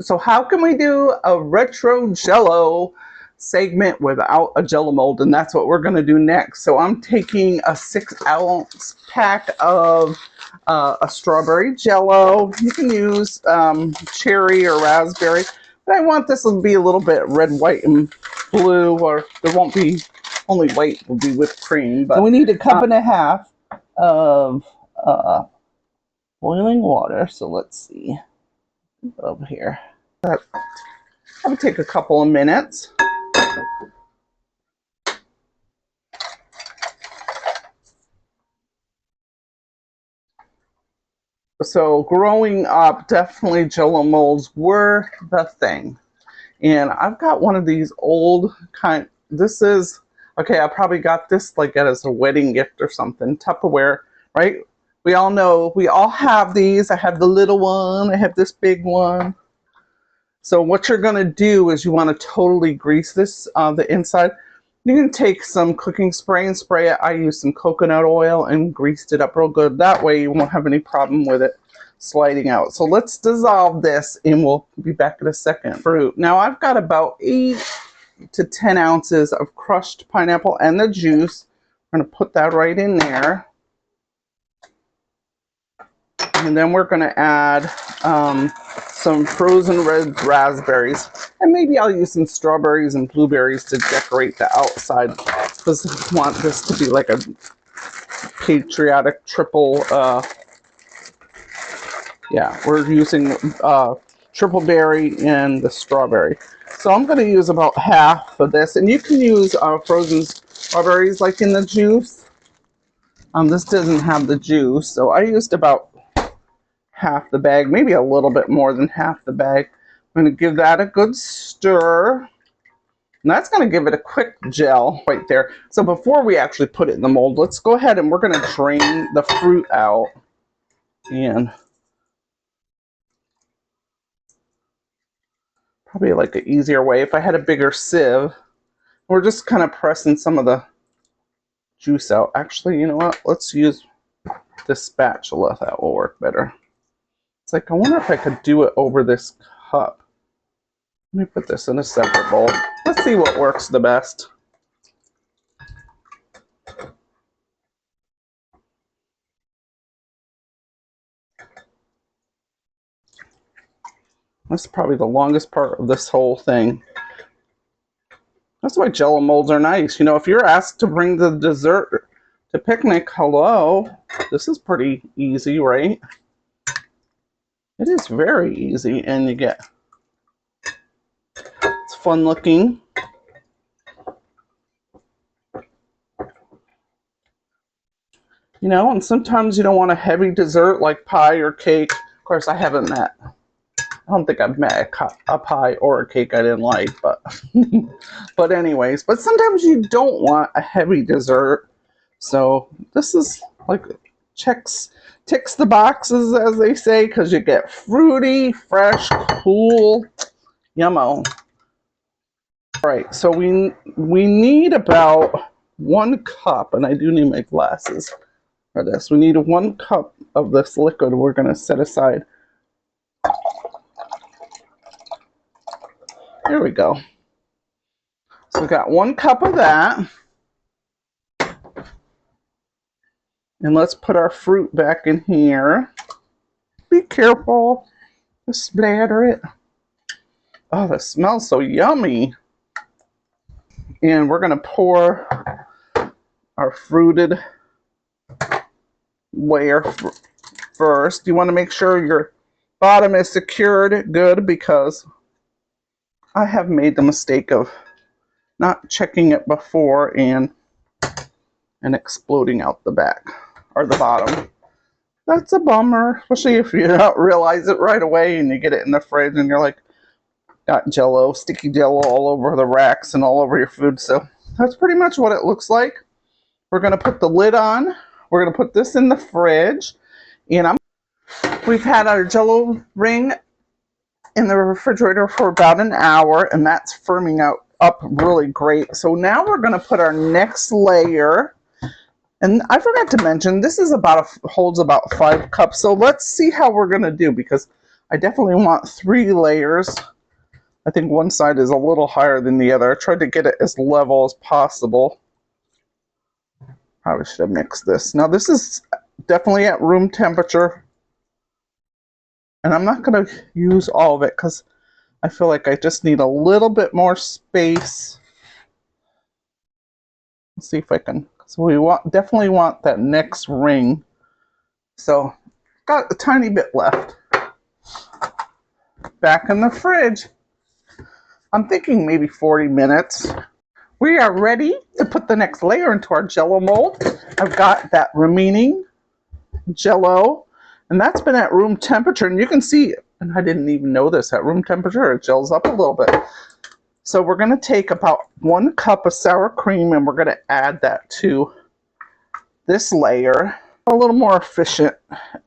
So how can we do a retro Jello segment without a Jello mold? And that's what we're going to do next. So I'm taking a 6-ounce pack of a strawberry Jello. You can use cherry or raspberry, but I want this to be a little bit red, white, and blue, or there won't be only white will be whipped cream. But so we need a cup and a half of boiling water. So let's see over here. That would take a couple of minutes. So growing up, definitely Jello molds were the thing. And I've got one of these old kind. This is, okay, I probably got this like as a wedding gift or something. Tupperware, right? We all know, we all have these. I have the little one. I have this big one. So what you're going to do is you want to totally grease this, the inside. You can take some cooking spray and spray it. I used some coconut oil and greased it up real good. That way you won't have any problem with it sliding out. So let's dissolve this and we'll be back in a second. Fruit. Now I've got about 8 to 10 ounces of crushed pineapple and the juice. I'm going to put that right in there. And then we're going to add some frozen red raspberries. And maybe I'll use some strawberries and blueberries to decorate the outside, because I want this to be like a patriotic triple. Yeah, we're using triple berry and the strawberry. So I'm going to use about half of this. And you can use frozen strawberries like in the juice. This doesn't have the juice, so I used about half the bag, maybe a little bit more than half the bag. I'm going to give that a good stir. And that's going to give it a quick gel right there. So before we actually put it in the mold, let's go ahead and we're going to drain the fruit out. And probably like an easier way, if I had a bigger sieve, we're just kind of pressing some of the juice out. Actually, you know what? Let's use this spatula. That will work better. It's like, I wonder if I could do it over this cup. Let me put this in a separate bowl. Let's see what works the best. That's probably the longest part of this whole thing. That's why Jello molds are nice. You know, if you're asked to bring the dessert to picnic, hello, this is pretty easy, right? It is very easy, and you get, it's fun looking. You know, and sometimes you don't want a heavy dessert like pie or cake. Of course, I don't think I've met a pie or a cake I didn't like, but but anyways, but sometimes you don't want a heavy dessert. So this is like ticks the boxes, as they say, because you get fruity, fresh, cool, yummo. All right, so we need about 1 cup, and I do need my glasses for this. We need 1 cup of this liquid we're going to set aside. There we go. So we got 1 cup of that. And let's put our fruit back in here. Be careful. Just splatter it. Oh, that smells so yummy. And we're going to pour our fruited layer first. You want to make sure your bottom is secured good, because I have made the mistake of not checking it before and exploding out the back or the bottom. That's a bummer, especially if you don't realize it right away and you get it in the fridge and you're like, got Jello, sticky Jello all over the racks and all over your food. So that's pretty much what it looks like. We're going to put the lid on. We're going to put this in the fridge. And we've had our Jello ring in the refrigerator for about an hour, and that's firming up really great. So now we're going to put our next layer. And I forgot to mention, this is holds about 5 cups. So let's see how we're going to do, because I definitely want 3 layers. I think one side is a little higher than the other. I tried to get it as level as possible. Probably should have mixed this. Now this is definitely at room temperature. And I'm not going to use all of it because I feel like I just need a little bit more space. Let's see if I can. So we definitely want that next ring. So got a tiny bit left. Back in the fridge. I'm thinking maybe 40 minutes. We are ready to put the next layer into our Jello mold. I've got that remaining Jello, and that's been at room temperature, and you can see, and I didn't even know this, at room temperature it gels up a little bit. So we're going to take about 1 cup of sour cream and we're going to add that to this layer. A little more efficient,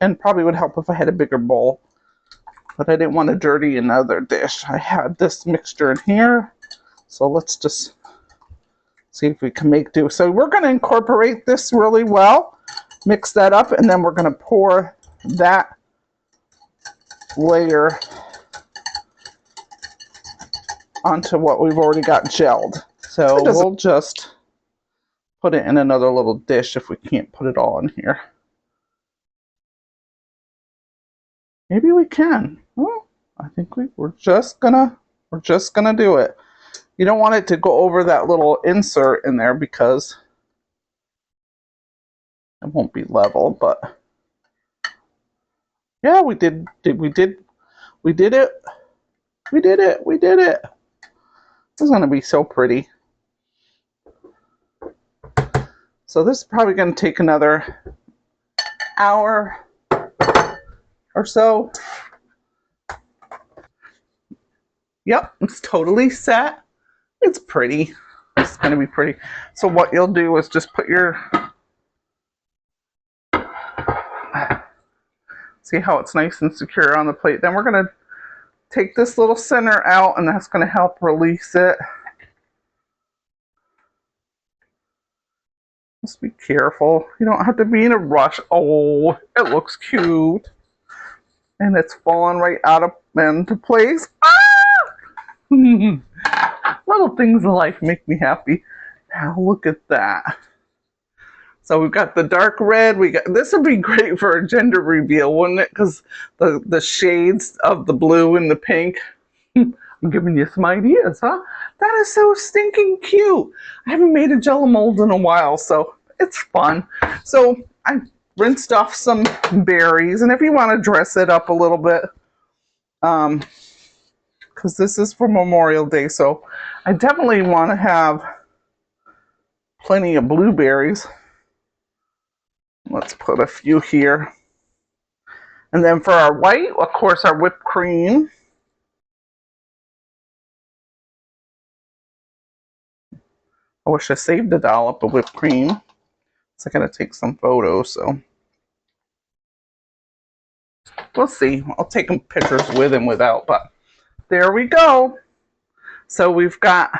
and probably would help if I had a bigger bowl, but I didn't want to dirty another dish. I had this mixture in here, so let's just see if we can make do. So we're going to incorporate this really well, mix that up, and then we're going to pour that layer onto what we've already got gelled. So we'll just put it in another little dish if we can't put it all in here. Maybe we can. Well, I think we're just gonna do it. You don't want it to go over that little insert in there because it won't be level, but yeah, we did it. We did it. This is gonna be so pretty. So this is probably gonna take another hour or so. Yep, it's totally set. It's pretty. It's gonna be pretty. So what you'll do is just put your, see how it's nice and secure on the plate. Then we're gonna take this little center out, and that's gonna help release it. Just be careful. You don't have to be in a rush. Oh, it looks cute. And it's falling right out of into place. Ah! Little things in life make me happy. Now look at that. So we've got the dark red. This would be great for a gender reveal, wouldn't it? Because the shades of the blue and the pink. I'm giving you some ideas, huh? That is so stinking cute. I haven't made a Jello mold in a while, so it's fun. So I rinsed off some berries, and if you want to dress it up a little bit, because this is for Memorial Day, so I definitely want to have plenty of blueberries. Let's put a few here. And then for our white, of course, our whipped cream. I wish I saved a dollop of whipped cream. So I gotta take some photos, so we'll see. I'll take some pictures with and without, but there we go. So we've got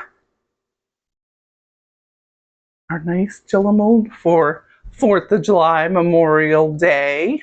our nice Jello mold for 4th of July, Memorial Day.